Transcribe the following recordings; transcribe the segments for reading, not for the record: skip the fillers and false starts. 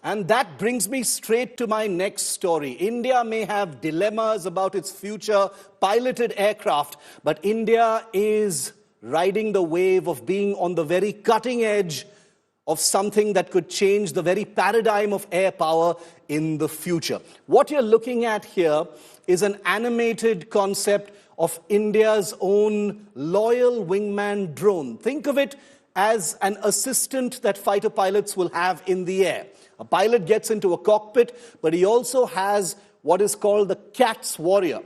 And that brings me straight to my next story. India may have dilemmas about its future piloted aircraft, but India is riding the wave of being on the very cutting edge of something that could change the very paradigm of air power in the future. What you're looking at here is an animated concept of India's own Loyal Wingman drone. Think of it as an assistant that fighter pilots will have in the air. A pilot gets into a cockpit, but he also has what is called the CATS Warrior.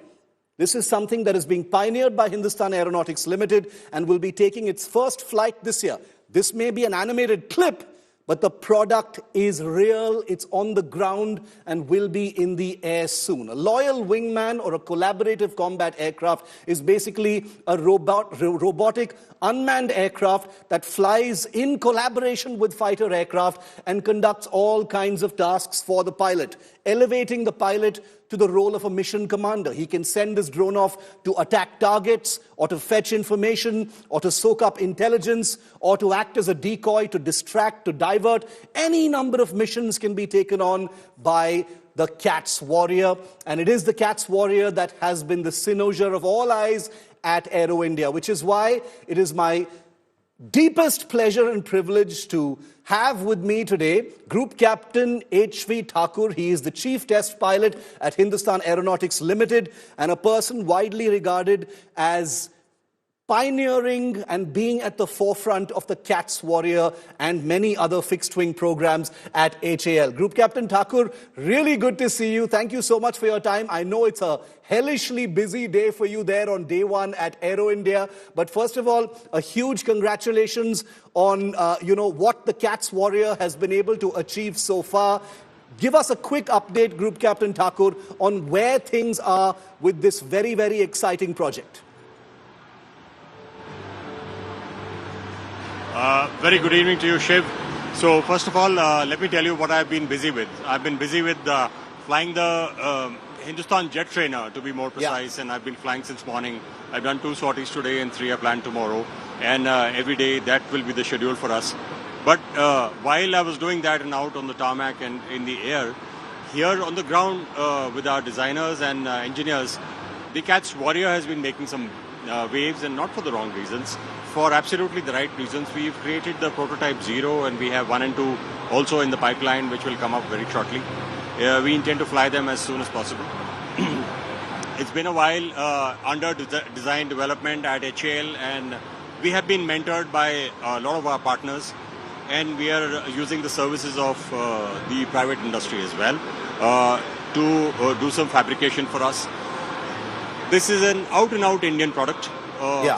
This is something that is being pioneered by Hindustan Aeronautics Limited and will be taking its first flight this year. This may be an animated clip, but the product is real, it's on the ground, and will be in the air soon. A Loyal Wingman, or a collaborative combat aircraft, is basically a robotic unmanned aircraft that flies in collaboration with fighter aircraft and conducts all kinds of tasks for the pilot, elevating the pilot to the role of a mission commander. He can send his drone off to attack targets, or to fetch information, or to soak up intelligence, or to act as a decoy, to distract, to divert. Any number of missions can be taken on by the CATS Warrior, and it is the CATS Warrior that has been the cynosure of all eyes at Aero India, which is why it is my deepest pleasure and privilege to have with me today Group Captain H.V. Thakur. He is the Chief Test Pilot at Hindustan Aeronautics Limited and a person widely regarded as pioneering and being at the forefront of the CATS Warrior and many other fixed-wing programs at HAL. Group Captain Thakur, really good to see you. Thank you so much for your time. I know it's a hellishly busy day for you there on day one at Aero India. But first of all, a huge congratulations on what the CATS Warrior has been able to achieve so far. Give us a quick update, Group Captain Thakur, on where things are with this very, very exciting project. Very good evening to you, Shiv. So first of all, let me tell you what I've been busy with. I've been busy with flying the Hindustan jet trainer, to be more precise, and I've been flying since morning. I've done 2 sorties today and 3 are planned tomorrow, and every day that will be the schedule for us. But while I was doing that and out on the tarmac and in the air, here on the ground with our designers and engineers, the CATS Warrior has been making some waves, and not for the wrong reasons. For absolutely the right reasons. We've created the prototype 0 and we have 1 and 2 also in the pipeline, which will come up very shortly. We intend to fly them as soon as possible. It's been a while under design development at HAL, and we have been mentored by a lot of our partners, and we are using the services of the private industry as well to do some fabrication for us. This is an out-and-out Indian product.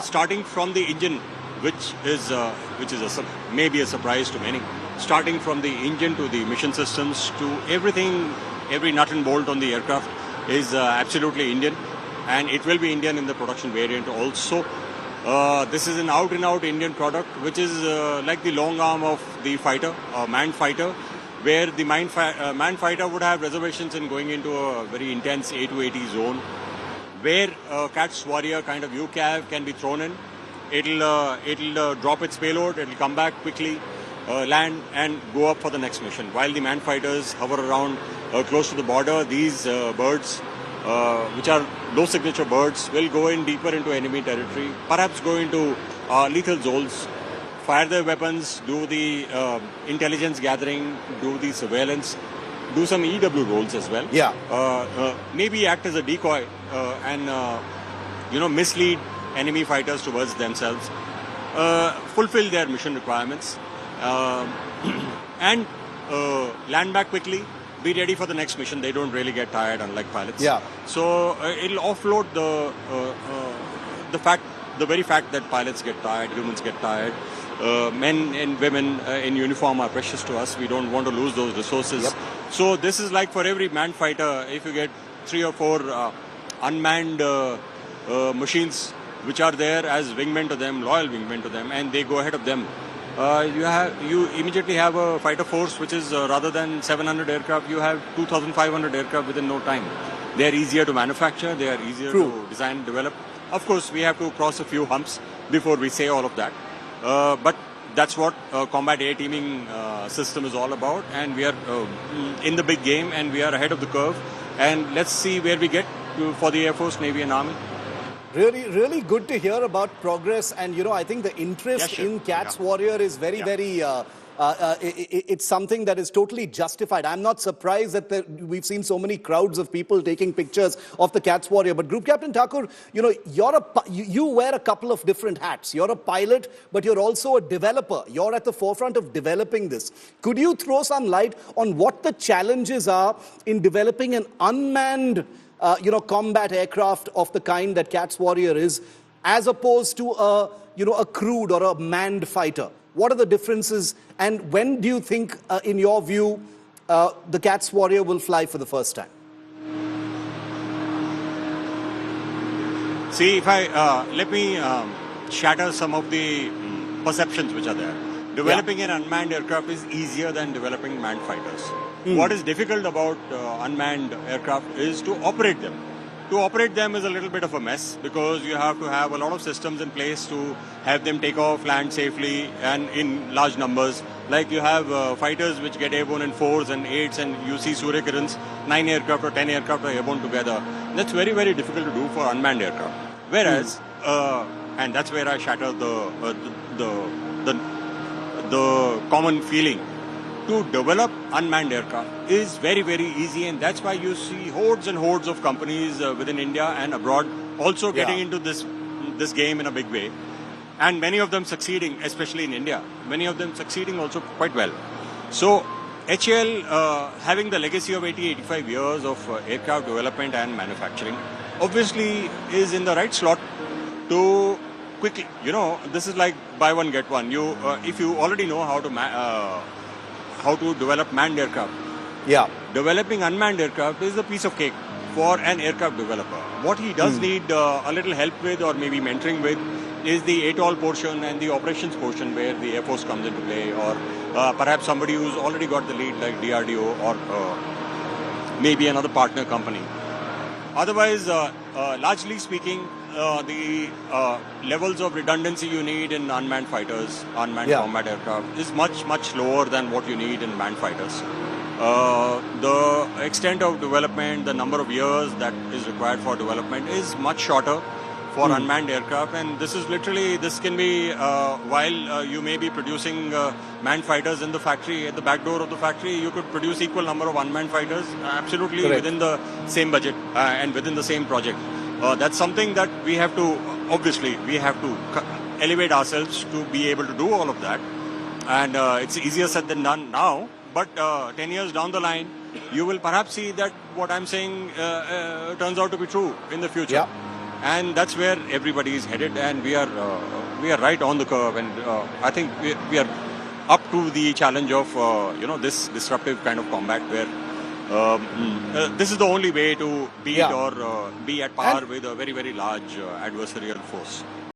Starting from the engine, which is maybe a surprise to many. Starting from the engine to the mission systems to everything, every nut and bolt on the aircraft is absolutely Indian, and it will be Indian in the production variant also. This is an out-and-out Indian product, which is like the long arm of the fighter, manned fighter, where the manned fighter would have reservations in going into a very intense A280 zone, where CATS Warrior kind of UCAV can be thrown in. It'll drop its payload, it'll come back quickly, land and go up for the next mission. While the manned fighters hover around close to the border, these birds, which are low signature birds, will go in deeper into enemy territory, perhaps go into lethal zones, fire their weapons, do the intelligence gathering, do the surveillance, do some EW roles as well. Maybe act as a decoy and mislead enemy fighters towards themselves, fulfill their mission requirements, and land back quickly, be ready for the next mission. They don't really get tired, unlike pilots. So it'll offload the very fact that pilots get tired, humans get tired. Men and women in uniform are precious to us. We don't want to lose those resources. So this is like for every manned fighter, if you get 3 or 4 unmanned machines which are there as wingmen to them, loyal wingmen to them, and they go ahead of them, you immediately have a fighter force which is rather than 700 aircraft, you have 2,500 aircraft within no time. They are easier to manufacture, they are easier to design and develop. Of course, we have to cross a few humps before we say all of that. But that's what combat air teaming system is all about, and we are in the big game, and we are ahead of the curve. And let's see where we get for the Air Force, Navy, and Army. Really, really good to hear about progress. And, you know, I think the interest in Cats Warrior is very, very... it's something that is totally justified. I'm not surprised that we've seen so many crowds of people taking pictures of the Cats Warrior. But Group Captain Thakur, you know, you wear a couple of different hats. You're a pilot, but you're also a developer. You're at the forefront of developing this. Could you throw some light on what the challenges are in developing an unmanned combat aircraft of the kind that Cats Warrior is, as opposed to a crewed or a manned fighter? What are the differences, and when do you think, in your view, the Cats Warrior will fly for the first time? See, if let me shatter some of the perceptions which are there. Developing an unmanned aircraft is easier than developing manned fighters. What is difficult about unmanned aircraft is to operate them. To operate them is a little bit of a mess, because you have to have a lot of systems in place to have them take off, land safely and in large numbers. Like you have fighters which get airborne in 4s and 8s, and you see Surya Kirans, 9 aircraft or 10 aircraft are airborne together. That's very, very difficult to do for unmanned aircraft. Whereas, and that's where I shatter the common feeling. To develop unmanned aircraft is very, very easy, and that's why you see hordes and hordes of companies within India and abroad also getting into this game in a big way, and many of them succeeding, especially in India. Many of them succeeding also quite well. So HAL, having the legacy of 80-85 years of aircraft development and manufacturing, obviously is in the right slot to quickly, this is like buy one get one. If you already know how to develop manned aircraft. Developing unmanned aircraft is a piece of cake for an aircraft developer. What he does need a little help with, or maybe mentoring with, is the ATOL portion and the operations portion, where the Air Force comes into play, or perhaps somebody who's already got the lead, like DRDO, or maybe another partner company. Otherwise, largely speaking, the levels of redundancy you need in unmanned fighters, unmanned combat aircraft, is much, much lower than what you need in manned fighters. The extent of development, the number of years that is required for development is much shorter for unmanned aircraft, and this is literally, this can be, while you may be producing manned fighters in the factory, at the back door of the factory, you could produce equal number of unmanned fighters, absolutely within the same budget and within the same project. That's something that we have to, obviously, we have to elevate ourselves to be able to do all of that. And it's easier said than done now, but 10 years down the line, you will perhaps see that what I'm saying turns out to be true in the future. And that's where everybody is headed, and we are right on the curve, and I think we are up to the challenge of this disruptive kind of combat, where this is the only way to beat or be at par with a very, very large adversarial force.